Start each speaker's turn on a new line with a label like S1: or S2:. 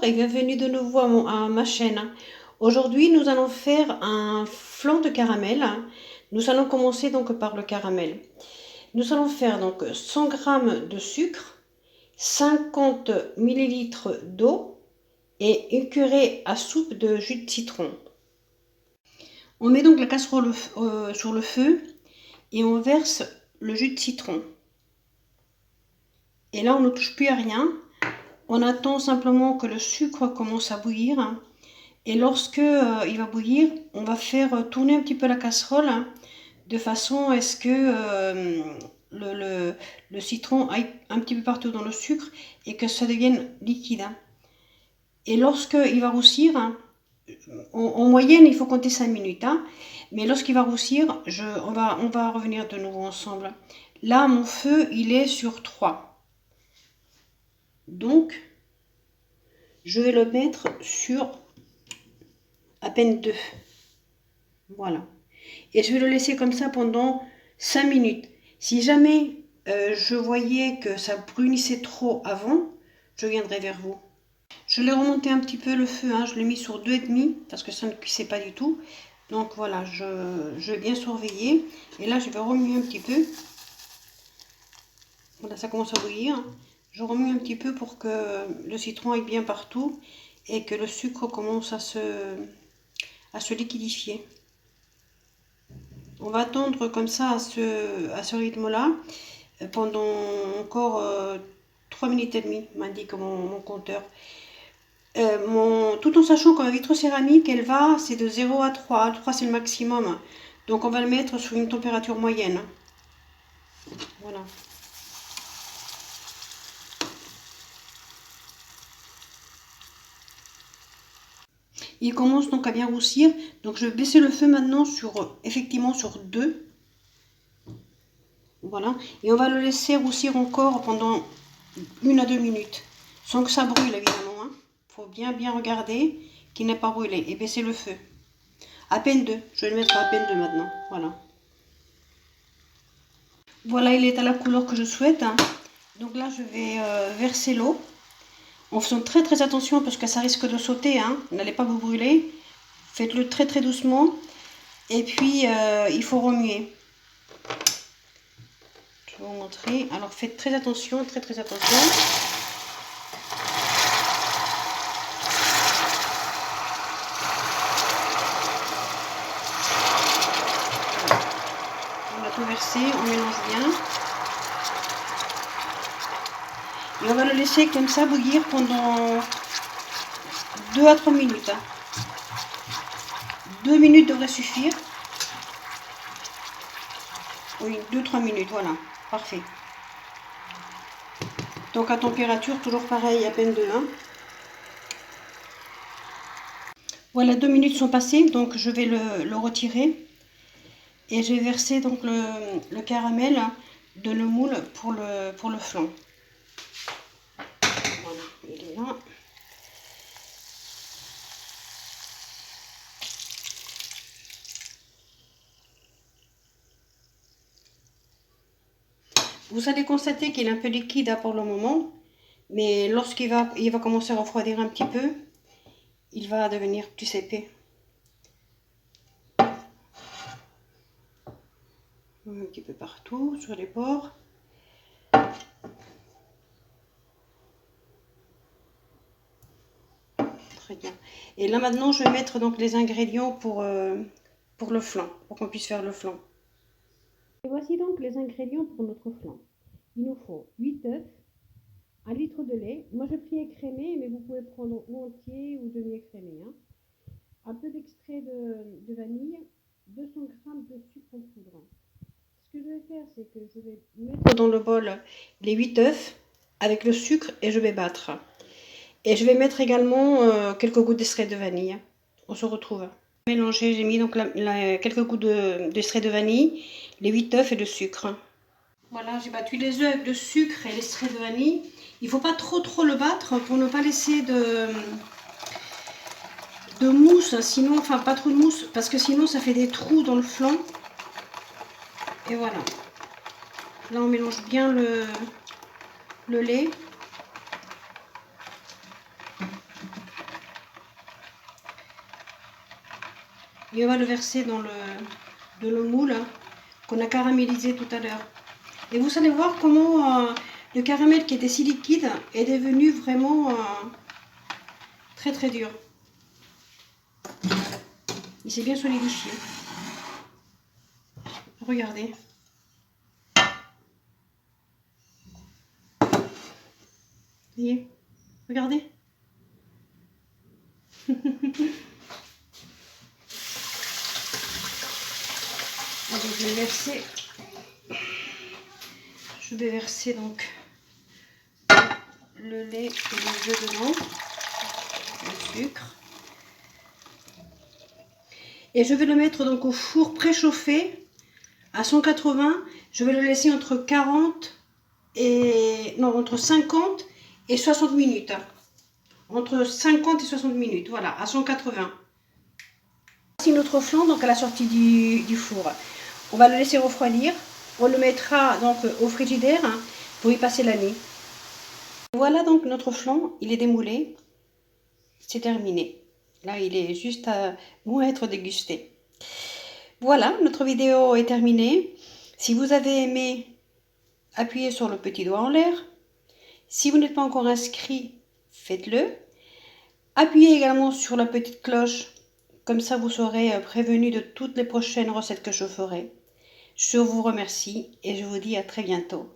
S1: Bonjour et bienvenue de nouveau à ma chaîne. Aujourd'hui, nous allons faire un flan de caramel. Nous allons commencer donc par le caramel. Nous allons faire donc 100 g de sucre, 50 ml d'eau et une cuillerée à soupe de jus de citron. On met donc la casserole sur le feu et on verse le jus de citron. Et là, on ne touche plus à rien. On attend simplement que le sucre commence à bouillir. Et lorsque il va bouillir, on va faire tourner un petit peu la casserole de façon à ce que le citron aille un petit peu partout dans le sucre et que ça devienne liquide. Et lorsqu'il va roussir, en moyenne, il faut compter 5 minutes. Mais lorsqu'il va roussir, on va revenir de nouveau ensemble. Là, mon feu, il est sur 3. Donc, je vais le mettre sur à peine 2. Voilà. Et je vais le laisser comme ça pendant 5 minutes. Si jamais je voyais que ça brunissait trop avant, je viendrai vers vous. Je l'ai remonté un petit peu le feu, je l'ai mis sur 2,5 parce que ça ne cuissait pas du tout. Donc voilà, je vais bien surveiller. Et là, je vais remuer un petit peu. Voilà, ça commence à bouillir. Je remue un petit peu pour que le citron aille bien partout et que le sucre commence à se liquidifier. On va attendre comme ça à ce rythme-là pendant encore 3 minutes et demie, m'indique mon compteur. Tout en sachant que ma vitrocéramique, c'est de 0 à 3. 3 c'est le maximum. Donc on va le mettre sur une température moyenne. Voilà. Il commence donc à bien roussir. Donc je vais baisser le feu maintenant effectivement sur 2. Voilà. Et on va le laisser roussir encore pendant 1 à 2 minutes. Sans que ça brûle évidemment. Il faut bien regarder qu'il n'est pas brûlé. Et baisser le feu. À peine 2. Je vais le mettre à peine 2 maintenant. Voilà. Voilà, il est à la couleur que je souhaite. Donc là, je vais verser l'eau. En faisant très attention parce que ça risque de sauter. N'allez pas vous brûler. Faites-le très doucement. Et puis, il faut remuer. Je vais vous montrer. Alors, faites très attention, très attention. On a tout versé, on mélange bien. Et on va le laisser comme ça bouillir pendant 2 à 3 minutes. 2 minutes devrait suffire. Oui, 2-3 minutes, voilà. Parfait. Donc à température, toujours pareil, à peine 2. Voilà, 2 minutes sont passées, donc je vais le retirer. Et je vais verser donc le caramel de le moule pour le flan. Voilà, il est là. Vous allez constater qu'il est un peu liquide pour le moment, mais lorsqu'il va commencer à refroidir un petit peu, il va devenir plus épais. Un petit peu partout, sur les bords. Très bien. Et là maintenant, je vais mettre donc les ingrédients pour le flan, pour qu'on puisse faire le flan. Et voici donc les ingrédients pour notre flan. Il nous faut 8 œufs, 1 litre de lait. Moi, je pris écrémé, mais vous pouvez prendre ou entier ou demi-écrémé. Un peu d'extrait de vanille, 200 g de sucre en poudre. Ce que je vais faire, c'est que je vais mettre dans le bol les 8 œufs avec le sucre et je vais battre. Et je vais mettre également quelques gouttes d'extrait de vanille. On se retrouve. Mélanger, j'ai mis donc quelques gouttes d'extrait de vanille, les 8 œufs et le sucre. Voilà, j'ai battu les œufs avec le sucre et l'extrait de vanille. Il ne faut pas trop le battre pour ne pas laisser de mousse, sinon, enfin pas trop de mousse, parce que sinon ça fait des trous dans le flan. Et voilà. Là on mélange bien le lait. Et on va le verser dans le moule qu'on a caramélisé tout à l'heure. Et vous allez voir comment le caramel qui était si liquide est devenu vraiment très très dur. Il s'est bien solidifié. Regardez. Voyez, regardez. Alors, je vais verser donc le lait et les œufs dedans, le sucre. Et je vais le mettre donc au four préchauffé à 180. Je vais le laisser entre 50 et 60 minutes. Entre 50 et 60 minutes, voilà, à 180. Voici notre flan donc à la sortie du four. On va le laisser refroidir. On le mettra donc au frigidaire pour y passer la nuit. Voilà donc notre flan, il est démoulé. C'est terminé. Là, il est juste à être dégusté. Voilà, notre vidéo est terminée. Si vous avez aimé, appuyez sur le petit doigt en l'air. Si vous n'êtes pas encore inscrit, faites-le. Appuyez également sur la petite cloche. Comme ça, vous serez prévenu de toutes les prochaines recettes que je ferai. Je vous remercie et je vous dis à très bientôt.